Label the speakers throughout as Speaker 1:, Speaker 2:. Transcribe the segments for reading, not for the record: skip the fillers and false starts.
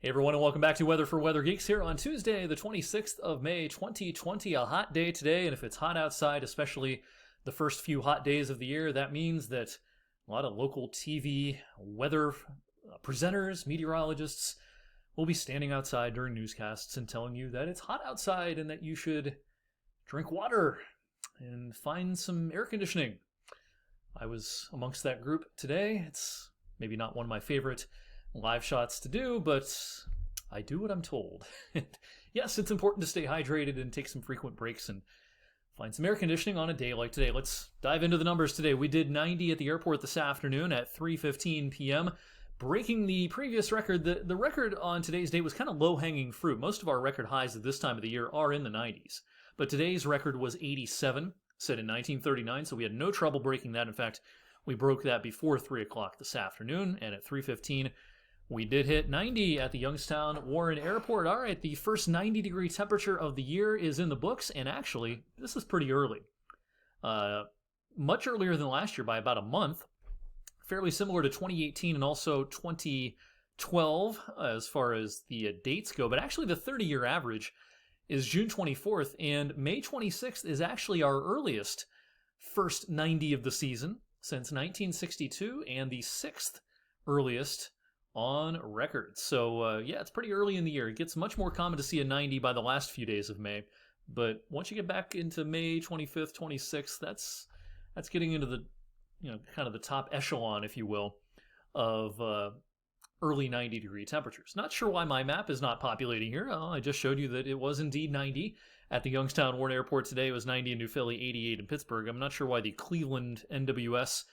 Speaker 1: Hey everyone, and welcome back to Weather for Weather Geeks here on Tuesday, the 26th of May, 2020. A hot day today, and if it's hot outside, especially the first few hot days of the year, that means that a lot of local TV weather presenters, meteorologists will be standing outside during newscasts and telling you that it's hot outside and that you should drink water and find some air conditioning. I was amongst that group today. It's maybe not one of my favorite live shots to do, but I do what I'm told. Yes, it's important to stay hydrated and take some frequent breaks and find some air conditioning on a day like today. Let's dive into the numbers today. We did 90 at the airport this afternoon at 3:15 p.m., breaking the previous record. The record on today's date was kind of low-hanging fruit. Most of our record highs at this time of the year are in the 90s, but today's record was 87, set in 1939, so we had no trouble breaking that. In fact, we broke that before 3 o'clock this afternoon, and at 3:15, we did hit 90 at the Youngstown Warren Airport. All right, the first 90-degree temperature of the year is in the books, and actually, this is pretty early. Much earlier than last year by about a month. Fairly similar to 2018 and also 2012 as far as the dates go. But actually, the 30-year average is June 24th, and May 26th is actually our earliest first 90 of the season since 1962, and the sixth earliest on record. So yeah, it's pretty early in the year. It gets much more common to see a 90 by the last few days of May, but once you get back into May 25th, 26th, that's getting into the, kind of the top echelon, if you will, of early 90-degree temperatures. Not sure why my map is not populating here. I just showed you that it was indeed 90 at the Youngstown Warren Airport today. It was 90 in New Philly, 88 in Pittsburgh. I'm not sure why the Cleveland NWS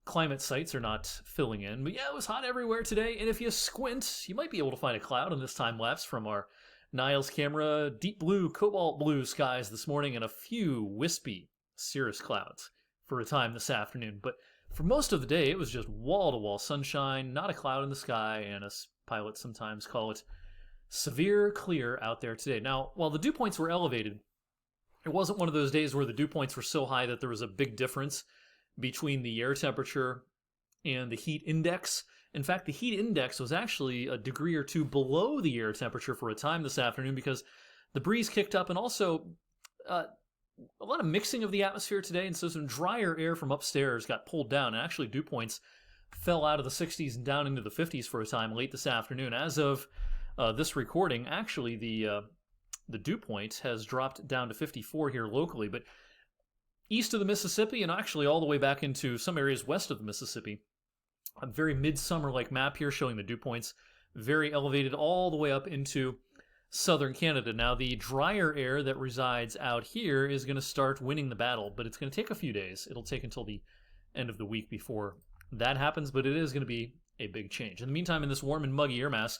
Speaker 1: climate sites are not filling in. But yeah, it was hot everywhere today, and if you squint, you might be able to find a cloud on this time-lapse from our Niles camera. Deep blue, cobalt blue skies this morning, and a few wispy cirrus clouds for a time this afternoon. But for most of the day, it was just wall-to-wall sunshine, not a cloud in the sky, and as pilots sometimes call it, severe clear out there today. Now, while the dew points were elevated, it wasn't one of those days where the dew points were so high that there was a big difference between the air temperature and the heat index. In fact, the heat index was actually a degree or two below the air temperature for a time this afternoon because the breeze kicked up, and also a lot of mixing of the atmosphere today, and so some drier air from upstairs got pulled down, and actually dew points fell out of the 60s and down into the 50s for a time late this afternoon. As of this recording, actually the dew point has dropped down to 54 here locally, but east of the Mississippi, and actually all the way back into some areas west of the Mississippi, a very midsummer-like map here showing the dew points very elevated all the way up into southern Canada. Now, the drier air that resides out here is going to start winning the battle, but it's going to take a few days. It'll take until the end of the week before that happens, but it is going to be a big change. In the meantime, in this warm and muggy air mass,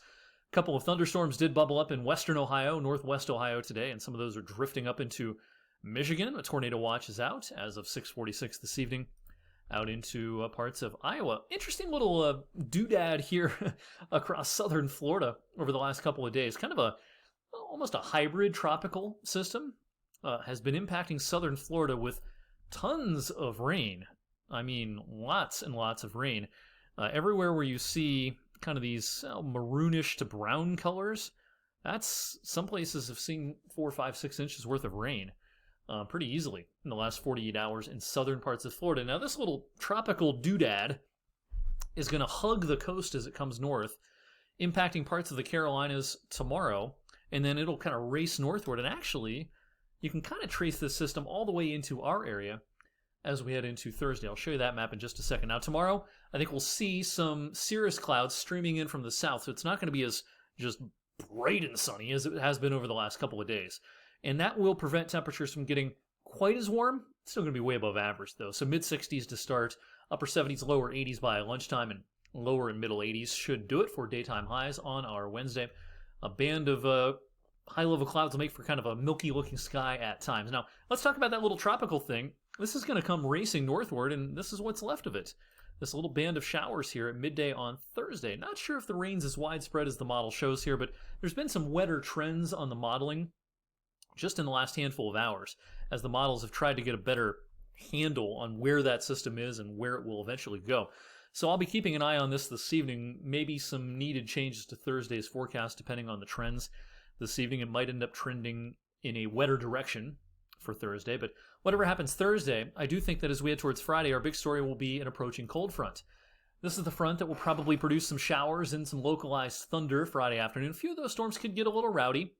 Speaker 1: a couple of thunderstorms did bubble up in western Ohio, northwest Ohio today, and some of those are drifting up into Michigan. A tornado watch is out as of 6:46 this evening, out into parts of Iowa. Interesting little doodad here across southern Florida over the last couple of days. Kind of almost a hybrid tropical system has been impacting southern Florida with tons of rain. I mean, lots and lots of rain. Everywhere where you see kind of these maroonish to brown colors, that's some places have seen 4, 5, 6 inches worth of rain pretty easily in the last 48 hours in southern parts of Florida. Now, this little tropical doodad is going to hug the coast as it comes north, impacting parts of the Carolinas tomorrow, and then it'll kind of race northward. And actually, you can kind of trace this system all the way into our area as we head into Thursday. I'll show you that map in just a second. Now, tomorrow, I think we'll see some cirrus clouds streaming in from the south, so it's not going to be as just bright and sunny as it has been over the last couple of days. And that will prevent temperatures from getting quite as warm. It's still going to be way above average, though. So mid-60s to start, upper 70s, lower 80s by lunchtime, and lower and middle 80s should do it for daytime highs on our Wednesday. A band of high-level clouds will make for kind of a milky-looking sky at times. Now, let's talk about that little tropical thing. This is going to come racing northward, and this is what's left of it. This little band of showers here at midday on Thursday. Not sure if the rain's as widespread as the model shows here, but there's been some wetter trends on the modeling just in the last handful of hours, as the models have tried to get a better handle on where that system is and where it will eventually go. So I'll be keeping an eye on this evening. Maybe some needed changes to Thursday's forecast depending on the trends. This evening it might end up trending in a wetter direction for Thursday, but whatever happens Thursday, I do think that as we head towards Friday, our big story will be an approaching cold front. This is the front that will probably produce some showers and some localized thunder Friday afternoon. A few of those storms could get a little rowdy.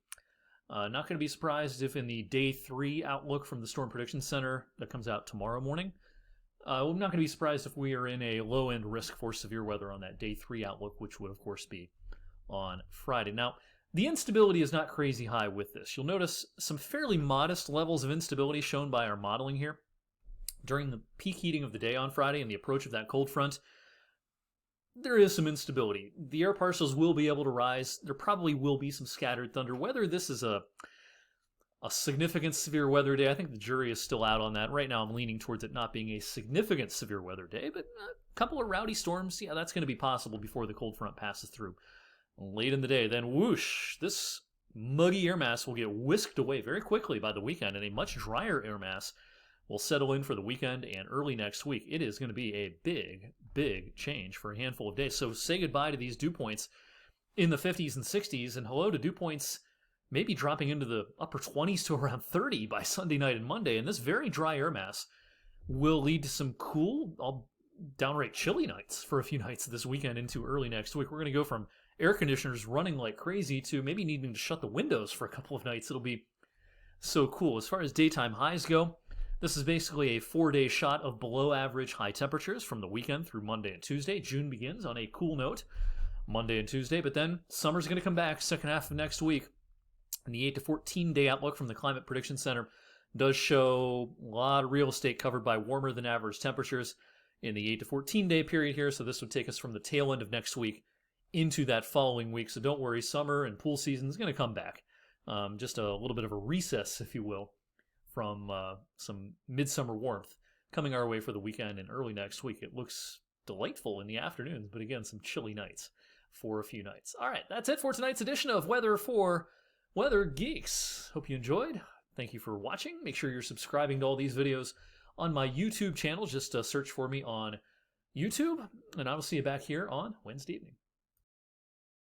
Speaker 1: Not going to be surprised if in the Day 3 outlook from the Storm Prediction Center that comes out tomorrow morning, I'm not going to be surprised if we are in a low-end risk for severe weather on that Day 3 outlook, which would, of course, be on Friday. Now, the instability is not crazy high with this. You'll notice some fairly modest levels of instability shown by our modeling here. During the peak heating of the day on Friday and the approach of that cold front, there is some instability. The air parcels will be able to rise. There probably will be some scattered thunder. Whether this is a significant severe weather day, I think the jury is still out on that. Right now I'm leaning towards it not being a significant severe weather day, but a couple of rowdy storms, yeah, that's going to be possible before the cold front passes through. Late in the day, then whoosh, this muggy air mass will get whisked away very quickly by the weekend, and a much drier air mass will settle in for the weekend and early next week. It is going to be a big change for a handful of days. So say goodbye to these dew points in the 50s and 60s, and hello to dew points maybe dropping into the upper 20s to around 30 by Sunday night and Monday. And this very dry air mass will lead to some cool, downright chilly nights for a few nights this weekend into early next week. We're going to go from air conditioners running like crazy to maybe needing to shut the windows for a couple of nights. It'll be so cool. As far as daytime highs go, this is basically a 4-day shot of below average high temperatures from the weekend through Monday and Tuesday. June begins on a cool note Monday and Tuesday, but then summer's going to come back second half of next week. And the 8 to 14 day outlook from the Climate Prediction Center does show a lot of real estate covered by warmer than average temperatures in the 8 to 14 day period here. So this would take us from the tail end of next week into that following week. So don't worry, summer and pool season is going to come back. Just a little bit of a recess, if you will, from some midsummer warmth coming our way for the weekend and early next week. It looks delightful in the afternoons, but again, some chilly nights for a few nights. All right, that's it for tonight's edition of Weather for Weather Geeks. Hope you enjoyed. Thank you for watching. Make sure you're subscribing to all these videos on my YouTube channel. Just search for me on YouTube, and I will see you back here on Wednesday evening.